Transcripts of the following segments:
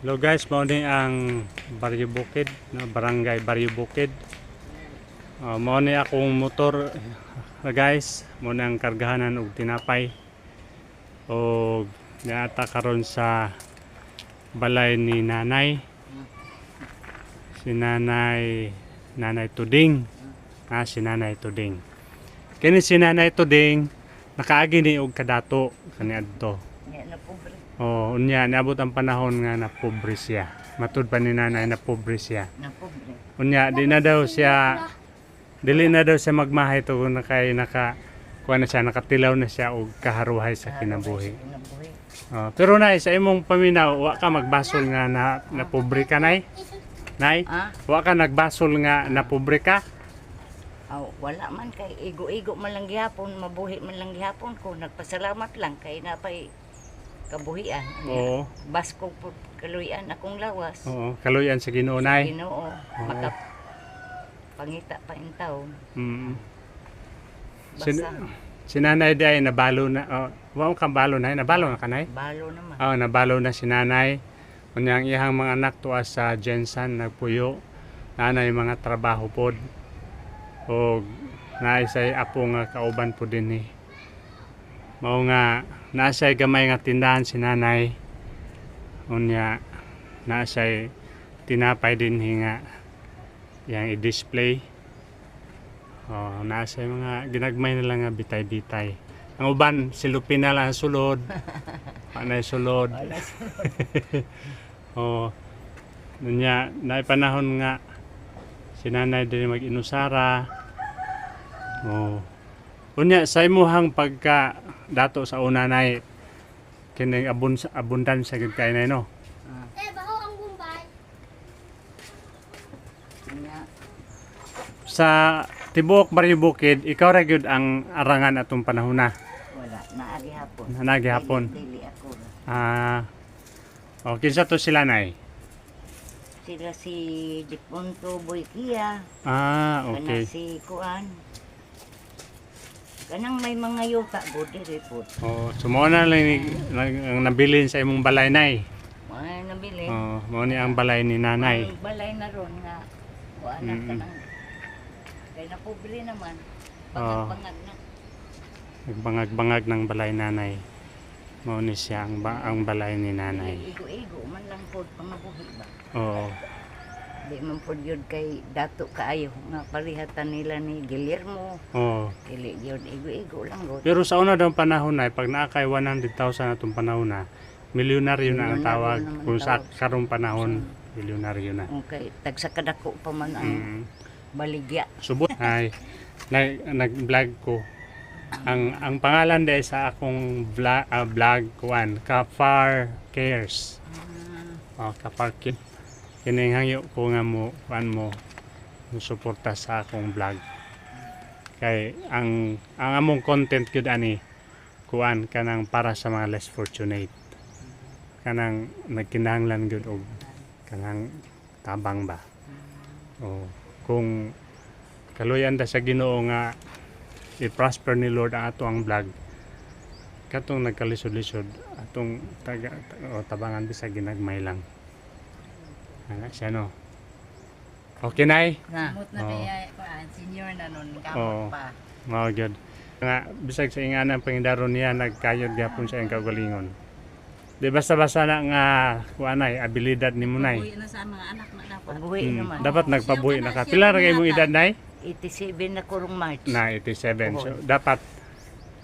Hello guys, mao ni ang Barrio Bukid, no, Barangay Barrio Bukid. Mao ni akong motor guys, mao ni ang kargahanan og tinapay. Og niata karon sa balay ni nanay. Si Nanay Tuding. Si Nanay Tuding. Kini si Nanay Tuding nakaagi ni og kadato kaniadto. Unya niabot ang panahon nga na pobre siya. Matud pa ni nanay na pobre siya. Unya dili na daw siya magmahay to kung kuha na siya, nakatilaw na siya og kaharuhay sa kinabuhi. Pero nay, sa imong paminaw, wa ka magbasol nga na pobre ka nay? Nay, wa ka nagbasol nga na pobre ka? Wala man kay igo-igo man lang gihapon, mabuhi man lang gihapon ko. Nagpasalamat lang kay napay kabuhian. Oo. Basko po kaluyan akong lawas. Oo, kaluyan sa Ginoo nay. Ginoo, pangita pa in taon. Basta Si nanay di ay nabalo na. Wa mo kang balo nay, nabalo na ka nay? balo naman. Nabalo na si nanay. Unya ang iyang mga anak tuwa sa Jensen nagpuyo. Nanay mga trabaho pod. O naisay apo nga kauban po din eh. Mao nga nasay gamay nga tindahan si nanay. Unya nasay tinapay din nga yang i-display. Nasay mga ginagmay na lang nga bitay-bitay. Ang uban silupin na lang sulod. Anay sulod. Unya naay panahon nga si nanay din mag-inusara. Unya sa imuhang pagka dato sa una nay kining abundan sa gid kay nay no. Baho ang Bombay. Nya, Sa tibuok Barrio Bukid, ikaw ra gyud ang arangan atong panahona. wala naagi hapon. Naagi hapon. Dili ako. Okay sa to sila nay. Sila si Diponto Boykia. Okay. Kana si Kuan. Kanang may mga yuta budi report. Sumo na lang ang nabilin sa imong balay nay. Mga nabili. Mao ni ang balay ni nanay. Ang balay na ron nga. Kuan na kanang. Kaya na pobre naman. Bangag-bangag na. Nagbangag-bangag ng balay nanay. Mao ni siya ang balay ni nanay. Igo-igo man lang pod pangabuhi ba. Di man pod yun kay dato kaayo nga parihatan nila ni Guillermo. Dili yun igo-igo lang god. Pero sa una daw panahon na pag naakay 100,000 atong panahon na milyonaryo na ang tawag. Kung sa karong panahon milyonaryo na. Okay, tagsa kadako pa man ang baligya. Subot ay nag-vlog ko. Ang pangalan dahil sa akong vlog kuan Kapar Cares. Kapar Cares. Kini hangyo ko nga mo suporta sa akong vlog. Kay ang among content gyud ani kuan kanang para sa mga less fortunate. Kanang nagkinahanglan gyud og kanang tabang ba. Kung kaluyan ta sa Ginoo nga i-prosper ni Lord ang ato ang vlog. Katong nagkalisod-lisod atong tabangan bisag ginagmay lang. Siya no. Okay nay? Kamot na kaya senior na nun Oo. kamot pa. Mao gyud. Nga bisag sa inganan pangindaron niya nagkayod gyapon sa iyang kaugalingon. Di basta-basta na nga kuanay abilidad nimo nay. Uwi na sa mga anak na dapat. Pabuhi naman. Dapat nagpabuhi na ka. Pila ra kay imong edad nay? 87 na kurong March. Na 87. So dapat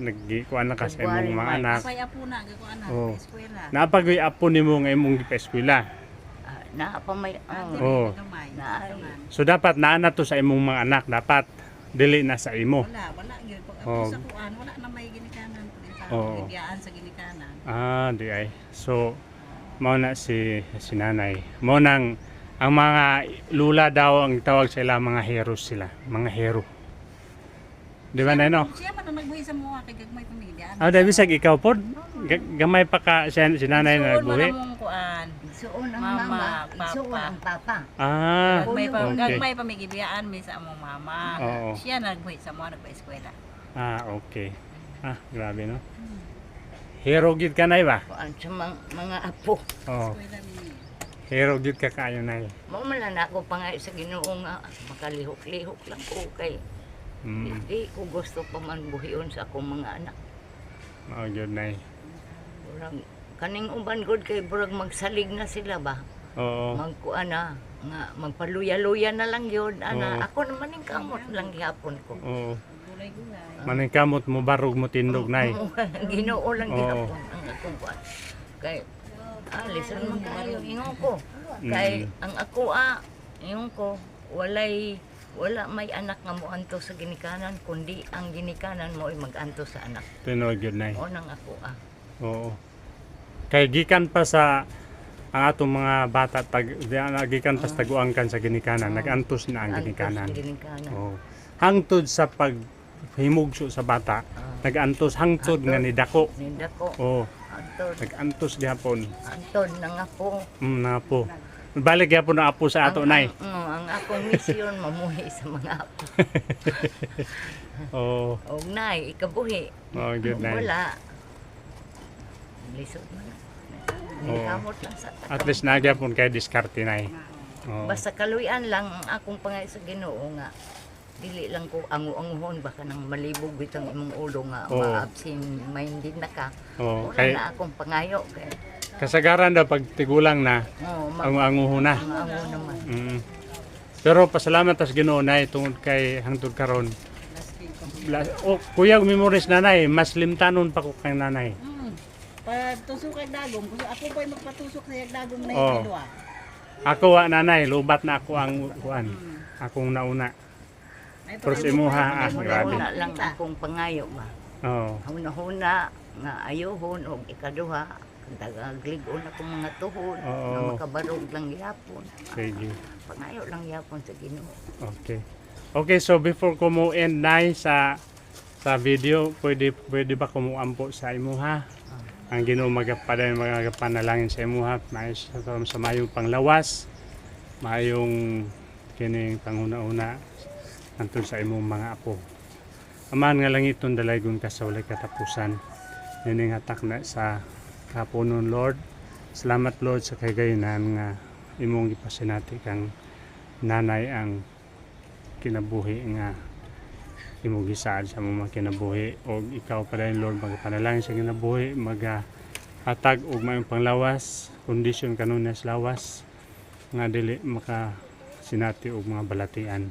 nagkuan na ka sa imong mga anak. Apay apo na gako anak Oo. sa eskwela. Napagoy apo nimo nga imong gipa-eskwela. Na pa may Oo. na So dapat naana to sa imong mga anak, dapat dili na sa imo. Wala gyud pag Oo. sa kuan wala na may ginikanan pud sa Oo. bibiyaan sa ginikanan. Di ay. So mao na si nanay. Mao nang ang mga lula daw ang tawag sa ila mga heroes sila, mga hero. Di ba nay no? Siya man ang nagbuhi sa mga kay gagmay pamilya. Dahil bisag ikaw pod gamay pa ka si nanay na nagbuhi. Mong kuan. Igsuon ang Mama, mama, papa. igsuon ang papa. Okay. Gagmay pamigibiyaan mi sa among mama. Oo. Siya nagbuhi sa mga nagpa-eskwela. Okay. Grabe no. Hero gid ka nay ba? Kuan sa mga apo. Oo. Eskwela mi. Hero gyud ka kaayo nay. Mao man lang ako pangay sa Ginoo nga makalihok-lihok lang ko kay Mm. hindi ko gusto pa man buhion sa akong mga anak. Mao gyud nay. Burag kaning uban gud kay burag magsalig na sila ba? Oo. Magkuan na nga magpaluya-luya na lang yun ana. Oo. Ako naman ning kamot lang gihapon ko. Oo. Gulay-gulay. Maningkamot mo barog mo tindog nay. Ginoo lang Oo. gihapon ang akong kuan. Kay listen man kayo ingon ko. Kay ang ako ingon ko wala may anak nga moanto sa ginikanan kundi ang ginikanan mo ay maganto sa anak. Tinuod gyud nay. O nang ako Oo. Kay gikan pa sa ang atong mga bata gikan pa sa taguangkan sa ginikanan, nagantos na ang Antos ginikanan. ginikanan. Oo. Hangtod sa paghimugso sa bata, nagantos hangtod nga ni dako. Ninda ko Oo. antod Nagantos gyapon. antod nang ako. Na po. Balik gyapon ang apo sa ato nay. Ang akong misyon mamuhi sa mga apo. Oo. Og nay ikabuhi. Oh, good Kung nay. wala. Lisod man. Nikamot lang sa takam. At least nagyapon kay diskarte nay. Oo. Basta kaluyan lang ang akong pangay sa Ginoo nga dili lang ko angu-anguhon baka nang malibog bitang imong ulo nga Oo. ma-absent minded na ka. Oo. Wala Kay na akong pangayo kay kasagaran daw pag tigulang na ang anguho na. angu naman. Pero pasalamat tas Ginoo nay tungod kay hangtod karon. Kuya memories nanay, mas limtanon pa ko kay nanay. Patusok kay dagom. Gusto ako pa magpatusok sa dagom na Oo. ito. Ako wa nanay, lubat na ako ang kuan. Akong nauna. Pero sa imuha, grabe. Wala lang akong pangayo ba. Oo. Huna-huna nga ayohon og ikaduha dagaglig-on akong mga tuhod Oo. nga makabarog lang yapon. Sige. Pangayo lang yapon sa Ginoo. Okay. Okay, so before ko mo end nay sa video, pwede ba ko mo ampo sa imuha? Ang Ginoo magapaday mga panalangin sa imuha, may sa mayong panglawas, mayong kining panguna-una antun sa imong mga apo. Aman nga lang itong dalaygon ka sa walay katapusan. Nining hatak na sa kapunon Lord. Salamat Lord sa kagayonan nga imong gipasinati kang nanay ang kinabuhi nga imong gisaad sa mga kinabuhi o ikaw pa rin Lord magapanalangin sa kinabuhi hatag og mayong panglawas kondisyon kanunay sa lawas nga dili maka sinati og mga balatian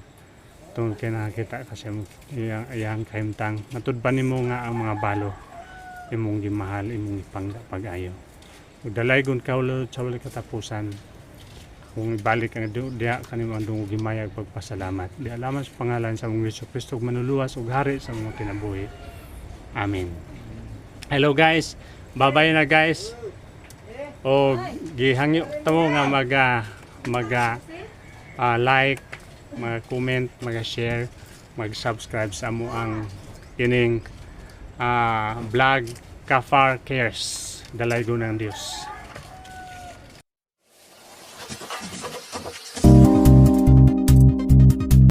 tungod kay nakakita kasi iyang kahimtang matud pa nimo nga ang mga balo imong gimahal imong ipangga pag-ayo ug dalaygon ka Lord sa walay katapusan kung ibalik ang diha kanimo ang dungog gimayag pagpasalamat. Di alaman sa pangalan sa mong Hesus Kristo manuluwas ug hari sa mga kinabuhi. Amen. Hello guys. Bye-bye na guys. O gihangyo tamo nga like, mag-comment, mag-share, mag-subscribe sa amo ang kining vlog Kafar Cares. Dalaygon ng Dios.